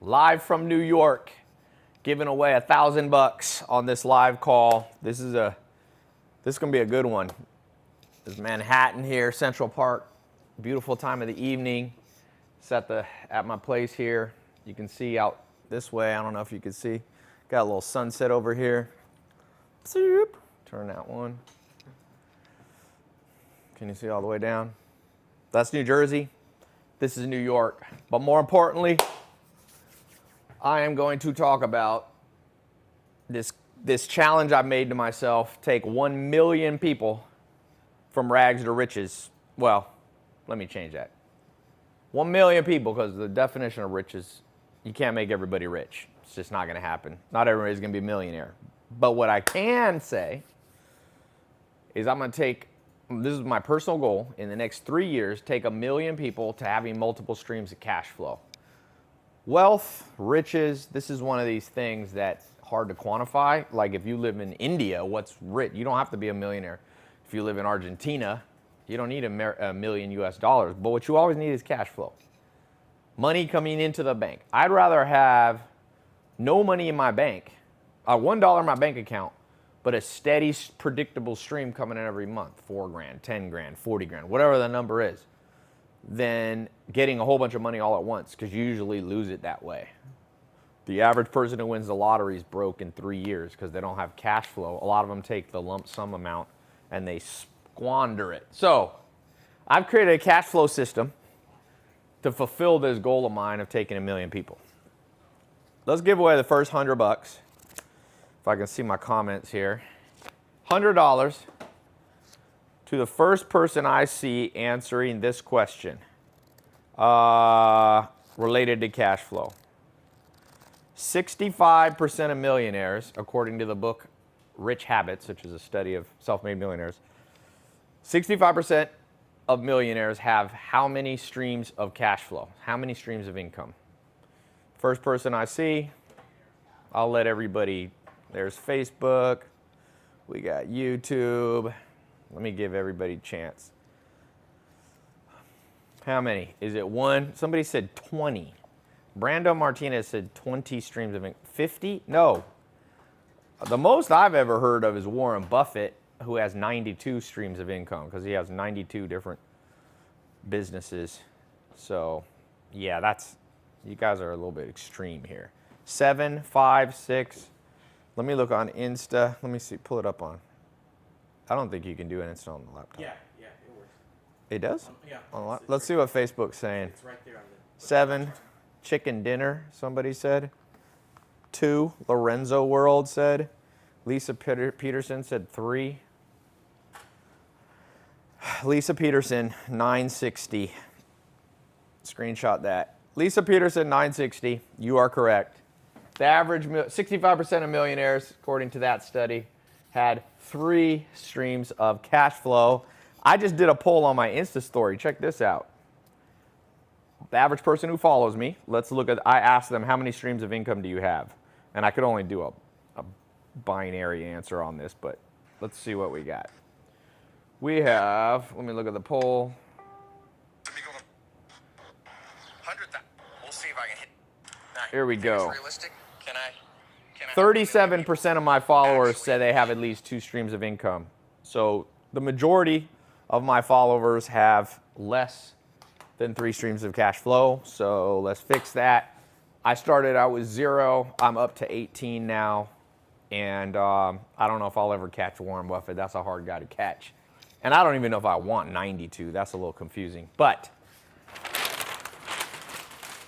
Live from New York, giving away $1,000 on this live call. This is gonna be a good one. This is Manhattan here, Central Park. Beautiful time of the evening. It's at my place here. You can see out this way. I don't know if you can see. Got a little sunset over here. Turn that one. Can you see all the way down? That's New Jersey. This is New York. But more importantly, I am going to talk about this challenge I've made to myself. Take 1 million people from rags to riches. Well, let me change that. 1 million people, because the definition of rich is you can't make everybody rich. It's just not going to happen. Not everybody's going to be a millionaire. But what I can say is I'm going to take, this is my personal goal, in the next 3 years, take 1 million people to having multiple streams of cash flow. Wealth, riches, this is one of these things that's hard to quantify. Like if you live in India, what's rich? You don't have to be a millionaire. If you live in Argentina, you don't need a million US dollars. But what you always need is cash flow. Money coming into the bank. I'd rather have no money in my bank, $1 in my bank account, but a steady, predictable stream coming in every month, 4 grand, 10 grand, 40 grand, whatever the number is, than getting a whole bunch of money all at once, because you usually lose it that way. The average person who wins the lottery is broke in 3 years because they don't have cash flow. A lot of them take the lump sum amount and they squander it. So I've created a cash flow system to fulfill this goal of mine of taking 1 million people. Let's give away the first $100. If I can see my comments here. $100 to the first person I see answering this question related to cash flow. 65% of millionaires, according to the book Rich Habits, which is a study of self-made millionaires, 65% of millionaires have how many streams of cash flow? How many streams of income? First person I see, I'll let everybody, there's Facebook, we got YouTube. Let me give everybody a chance. How many? Is it 1? Somebody said 20. Brando Martinez said 20 streams of income. 50? No. The most I've ever heard of is Warren Buffett, who has 92 streams of income because he has 92 different businesses. So, yeah, you guys are a little bit extreme here. 7, 5, 6. Let me look on Insta. Let me see. Pull it up on. I don't think you can do an Insta on the laptop. Yeah, it works. It does? Yeah. Let's see what Facebook's saying. It's right there on the 7, chicken dinner, somebody said. 2, Lorenzo World said. Lisa Peterson said 3. Lisa Peterson, 960. Screenshot that. Lisa Peterson, 960. You are correct. The average, 65% of millionaires, according to that study, had 3 streams of cash flow. I just did a poll on my Insta story. Check this out. The average person who follows me, I asked them, how many streams of income do you have? And I could only do a binary answer on this, but let's see what we got. We have, let me look at the poll. Let me go to 100,000. We'll see if I can hit. Here we go. Realistic? Can I 37% of my followers say they have at least 2 streams of income. So the majority of my followers have less than 3 streams of cash flow. So let's fix that. I started out with 0. I'm up to 18 now. And I don't know if I'll ever catch Warren Buffett. That's a hard guy to catch. And I don't even know if I want 92. That's a little confusing. But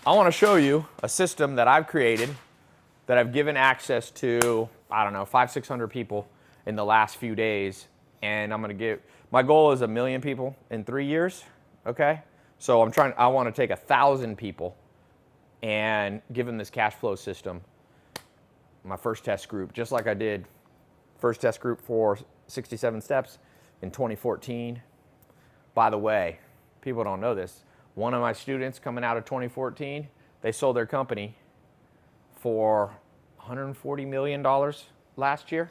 I want to show you a system that I've created that I've given access to, I don't know, 500-600 people in the last few days. And I'm going to my goal is 1 million people in 3 years, okay? So I want to take 1,000 people and give them this cash flow system, my first test group, just like I did first test group for 67 steps in 2014. By the way, people don't know this. One of my students coming out of 2014, they sold their company for $140 million last year.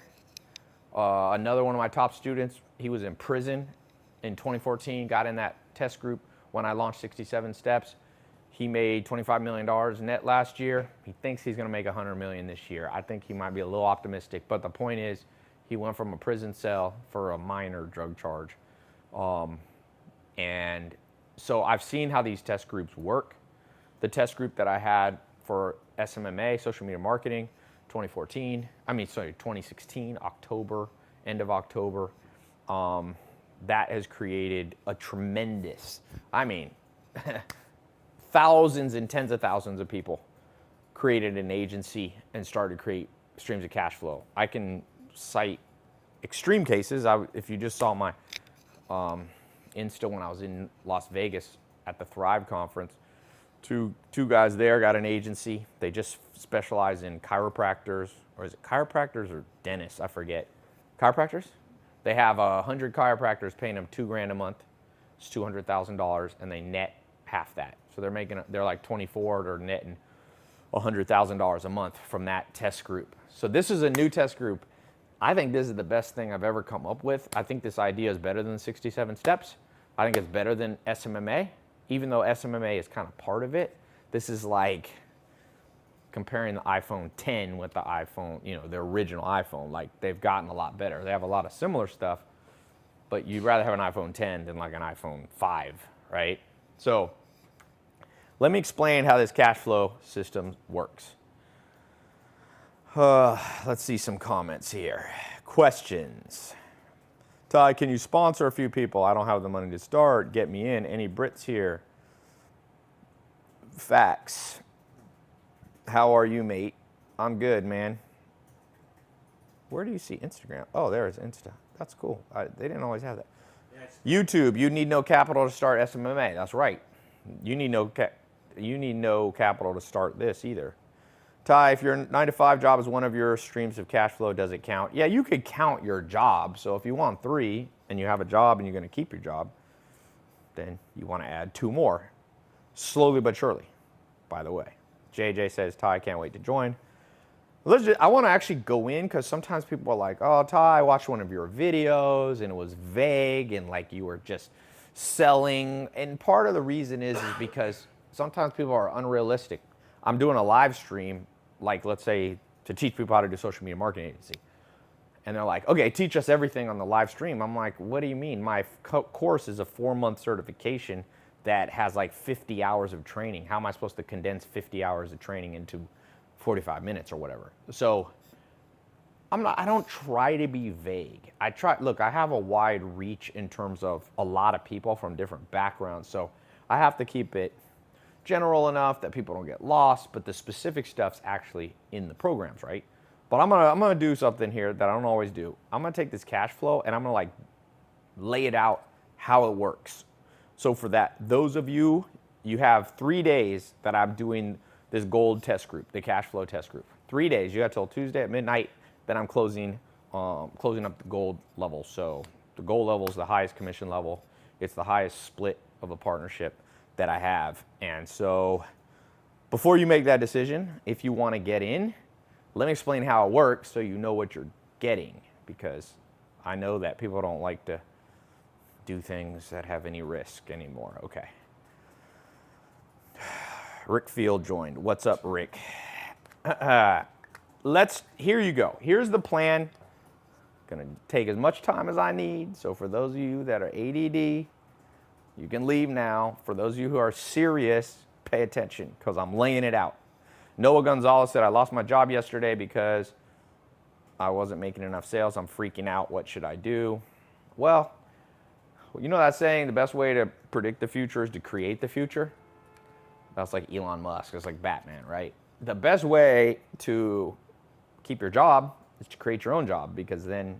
Another one of my top students, he was in prison in 2014, got in that test group when I launched 67 Steps. He made $25 million net last year. He thinks he's going to make $100 million this year. I think he might be a little optimistic, but the point is, he went from a prison cell for a minor drug charge. And so I've seen how these test groups work. The test group that I had for SMMA, social media marketing, 2016, October, end of October, that has created a tremendous, thousands and tens of thousands of people created an agency and started to create streams of cash flow. I can cite extreme cases. If you just saw my Insta when I was in Las Vegas at the Thrive conference, two guys there got an agency. They just specialize in chiropractors, or is it chiropractors or dentists? I forget. Chiropractors? They have 100 chiropractors paying them $2,000 a month. It's $200,000, and they net half that. So they're like 24, they're netting $100,000 a month from that test group. So this is a new test group. I think this is the best thing I've ever come up with. I think this idea is better than 67 steps. I think it's better than SMMA, even though SMMA is kind of part of it. This is like comparing the iPhone 10 with the iPhone, the original iPhone. Like, they've gotten a lot better. They have a lot of similar stuff, but you'd rather have an iPhone 10 than like an iPhone 5, right? So let me explain how this cash flow system works. Let's see some comments here. Questions. Ty, can you sponsor a few people? I don't have the money to start. Get me in. Any Brits here? Facts. How are you, mate? I'm good, man. Where do you see Instagram? Oh, there's Insta. That's cool. They didn't always have that. YouTube, you need no capital to start SMMA. That's right. You need no capital to start this either. Ty, if your 9-to-5 job is one of your streams of cash flow, does it count? Yeah, you could count your job. So if you want 3 and you have a job and you're going to keep your job, then you want to add 2 more. Slowly but surely, by the way. JJ says, Ty, I can't wait to join. I want to actually go in, because sometimes people are like, oh, Ty, I watched one of your videos and it was vague and like you were just selling. And part of the reason is because sometimes people are unrealistic. I'm doing a live stream, like let's say to teach people how to do social media marketing agency. And they're like, okay, teach us everything on the live stream. I'm like, what do you mean? My course is a 4-month certification that has like 50 hours of training. How am I supposed to condense 50 hours of training into 45 minutes or whatever? So I don't try to be vague. I have a wide reach in terms of a lot of people from different backgrounds. So I have to keep it general enough that people don't get lost, but the specific stuff's actually in the programs, right? But I'm gonna do something here that I don't always do. I'm gonna take this cash flow and I'm gonna like lay it out how it works. So for that, those of you have 3 days that I'm doing this gold test group, the cash flow test group. 3 days. You got till Tuesday at midnight. Then I'm closing up the gold level. So the gold level is the highest commission level. It's the highest split of a partnership that I have. And so before you make that decision, if you want to get in, let me explain how it works so you know what you're getting, because I know that people don't like to do things that have any risk anymore. Okay. Rick Field joined. What's up, Rick? Here you go. Here's the plan. Gonna take as much time as I need. So for those of you that are ADD, you can leave now. For those of you who are serious, pay attention, because I'm laying it out. Noah Gonzalez said, I lost my job yesterday because I wasn't making enough sales. I'm freaking out. What should I do? Well, you know that saying, the best way to predict the future is to create the future? That's like Elon Musk. It's like Batman, right? The best way to keep your job is to create your own job, because then